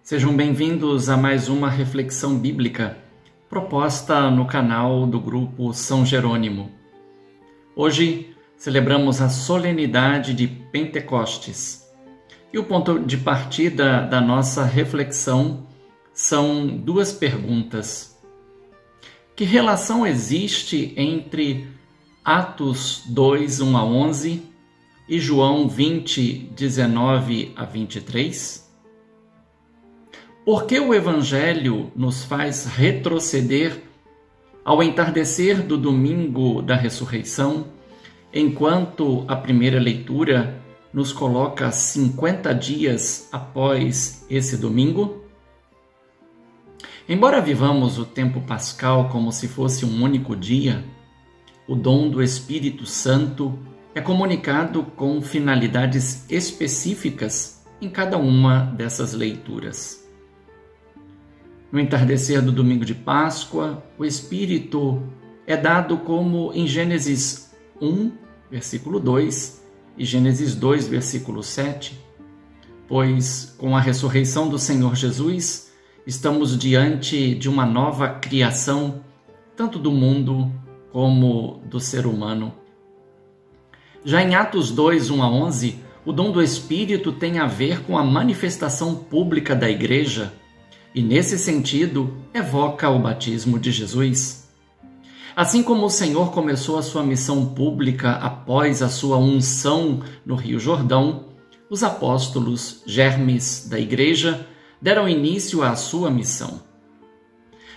Sejam bem-vindos a mais uma reflexão bíblica proposta no canal do Grupo São Jerônimo. Hoje celebramos a solenidade de Pentecostes e o ponto de partida da nossa reflexão são duas perguntas. Que relação existe entre Atos 2, 1 a 11 e João 20, 19 a 23? Por que o Evangelho nos faz retroceder ao entardecer do domingo da ressurreição, enquanto a primeira leitura nos coloca 50 dias após esse domingo? Embora vivamos o tempo pascal como se fosse um único dia, o dom do Espírito Santo é comunicado com finalidades específicas em cada uma dessas leituras. No entardecer do domingo de Páscoa, o Espírito é dado como em Gênesis 1, versículo 2 e Gênesis 2, versículo 7, pois com a ressurreição do Senhor Jesus, estamos diante de uma nova criação, tanto do mundo como do ser humano. Já em Atos 2, 1 a 11, o dom do Espírito tem a ver com a manifestação pública da Igreja, e, nesse sentido, evoca o batismo de Jesus. Assim como o Senhor começou a sua missão pública após a sua unção no Rio Jordão, os apóstolos, germes da Igreja, deram início à sua missão.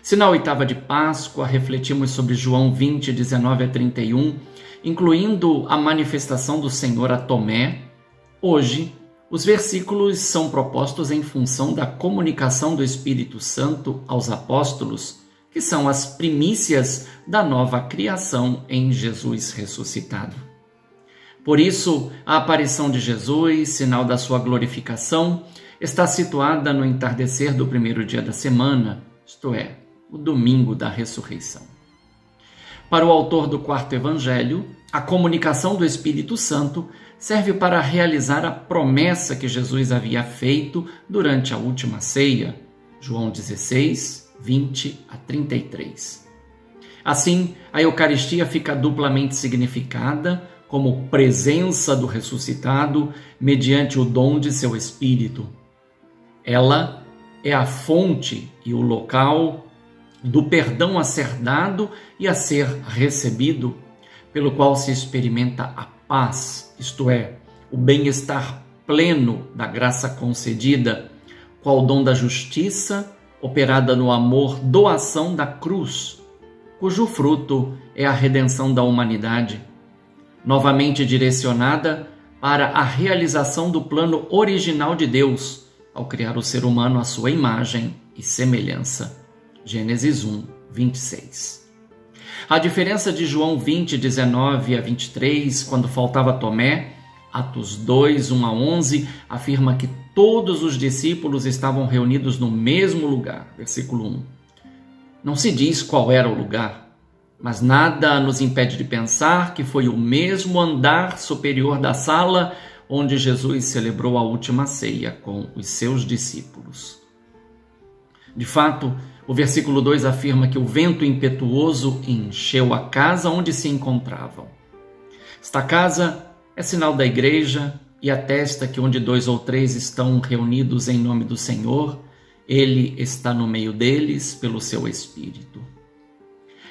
Se na oitava de Páscoa refletimos sobre João 20, 19 a 31, incluindo a manifestação do Senhor a Tomé, hoje os versículos são propostos em função da comunicação do Espírito Santo aos apóstolos, que são as primícias da nova criação em Jesus ressuscitado. Por isso, a aparição de Jesus, sinal da sua glorificação, está situada no entardecer do primeiro dia da semana, isto é, o domingo da ressurreição. Para o autor do quarto evangelho, a comunicação do Espírito Santo serve para realizar a promessa que Jesus havia feito durante a última ceia, João 16, 20 a 33. Assim, a Eucaristia fica duplamente significada como presença do ressuscitado mediante o dom de seu Espírito. Ela é a fonte e o local do perdão a ser dado e a ser recebido, pelo qual se experimenta a paz, isto é, o bem-estar pleno da graça concedida, qual dom da justiça, operada no amor, doação da cruz, cujo fruto é a redenção da humanidade, novamente direcionada para a realização do plano original de Deus, ao criar o ser humano à sua imagem e semelhança. Gênesis 1, 26. A diferença de João 20, 19 a 23, quando faltava Tomé, Atos 2, 1 a 11, afirma que todos os discípulos estavam reunidos no mesmo lugar. Versículo 1. Não se diz qual era o lugar, mas nada nos impede de pensar que foi o mesmo andar superior da sala onde Jesus celebrou a última ceia com os seus discípulos. De fato, o versículo 2 afirma que o vento impetuoso encheu a casa onde se encontravam. Esta casa é sinal da Igreja e atesta que onde 2 ou 3 estão reunidos em nome do Senhor, Ele está no meio deles pelo seu Espírito.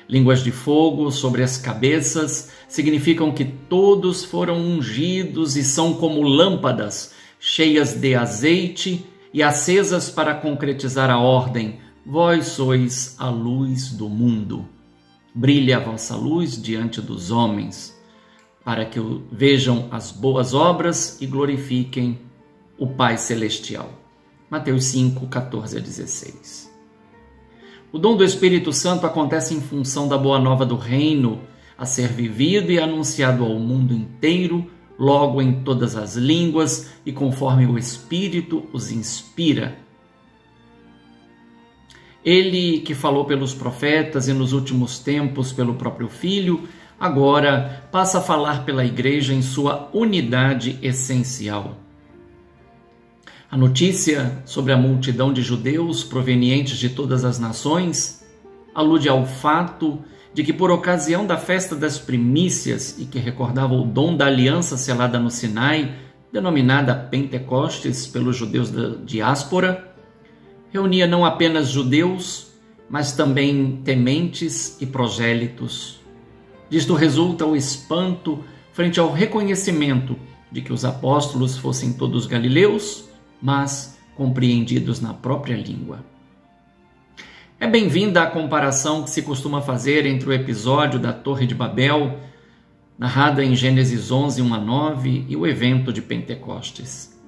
Línguas de fogo sobre as cabeças significam que todos foram ungidos e são como lâmpadas cheias de azeite e acesas para concretizar a ordem: vós sois a luz do mundo. Brilhe a vossa luz diante dos homens, para que vejam as boas obras e glorifiquem o Pai Celestial. Mateus 5, 14 a 16. O dom do Espírito Santo acontece em função da boa nova do reino, a ser vivido e anunciado ao mundo inteiro, logo em todas as línguas e conforme o Espírito os inspira. Ele que falou pelos profetas e nos últimos tempos pelo próprio Filho, agora passa a falar pela Igreja em sua unidade essencial. A notícia sobre a multidão de judeus provenientes de todas as nações alude ao fato de que, por ocasião da festa das primícias e que recordava o dom da aliança selada no Sinai, denominada Pentecostes pelos judeus da diáspora, reunia não apenas judeus, mas também tementes e prosélitos. Disto resulta o espanto frente ao reconhecimento de que os apóstolos fossem todos galileus, mas compreendidos na própria língua. É bem-vinda a comparação que se costuma fazer entre o episódio da Torre de Babel, narrada em Gênesis 11, 1 a 9, e o evento de Pentecostes.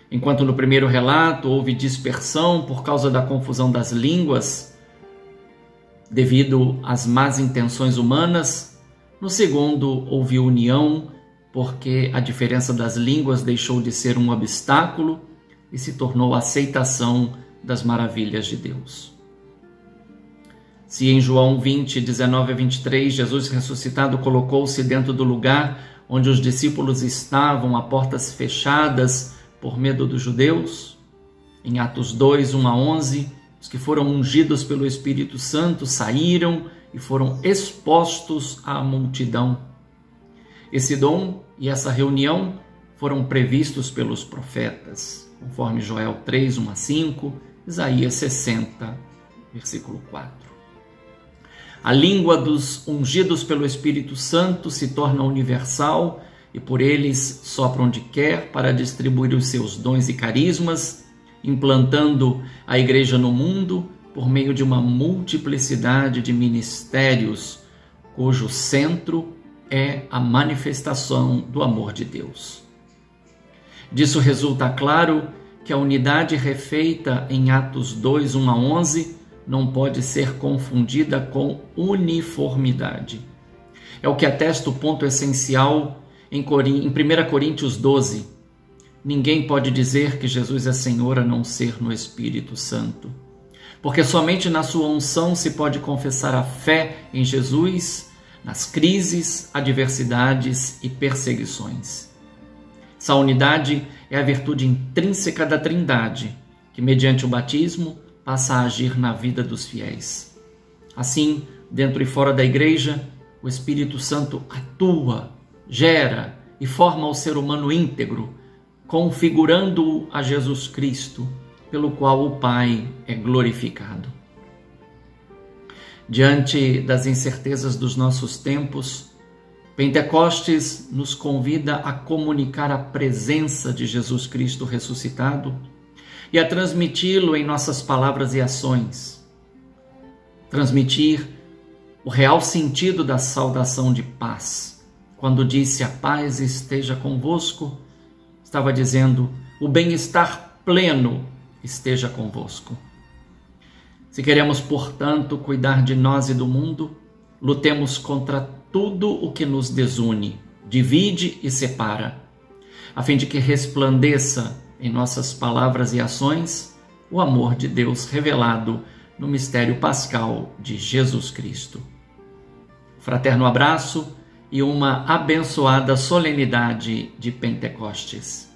Enquanto no primeiro relato houve dispersão por causa da confusão das línguas, devido às más intenções humanas, no segundo houve união, porque a diferença das línguas deixou de ser um obstáculo e se tornou a aceitação das maravilhas de Deus. Se em João 20, 19 a 23, Jesus ressuscitado colocou-se dentro do lugar onde os discípulos estavam a portas fechadas por medo dos judeus, em Atos 2, 1 a 11, os que foram ungidos pelo Espírito Santo saíram e foram expostos à multidão. Esse dom e essa reunião foram previstos pelos profetas, conforme Joel 3, 1 a 5, Isaías 60, versículo 4. A língua dos ungidos pelo Espírito Santo se torna universal e por eles sopra onde quer para distribuir os seus dons e carismas, implantando a igreja no mundo por meio de uma multiplicidade de ministérios, cujo centro é a manifestação do amor de Deus. Disso resulta claro que a unidade refeita em Atos 2, 1 a 11, não pode ser confundida com uniformidade. É o que atesta o ponto essencial em 1 Coríntios 12. Ninguém pode dizer que Jesus é Senhor a não ser no Espírito Santo, porque somente na sua unção se pode confessar a fé em Jesus nas crises, adversidades e perseguições. Essa unidade é a virtude intrínseca da Trindade, que mediante o batismo passa a agir na vida dos fiéis. Assim, dentro e fora da igreja, o Espírito Santo atua, gera e forma o ser humano íntegro, configurando-o a Jesus Cristo, pelo qual o Pai é glorificado. Diante das incertezas dos nossos tempos, Pentecostes nos convida a comunicar a presença de Jesus Cristo ressuscitado e a transmiti-lo em nossas palavras e ações. Transmitir o real sentido da saudação de paz. Quando disse a paz esteja convosco, estava dizendo o bem-estar pleno esteja convosco. Se queremos, portanto, cuidar de nós e do mundo, lutemos contra tudo o que nos desune, divide e separa, a fim de que resplandeça em nossas palavras e ações o amor de Deus revelado no mistério pascal de Jesus Cristo. Fraterno abraço e uma abençoada solenidade de Pentecostes.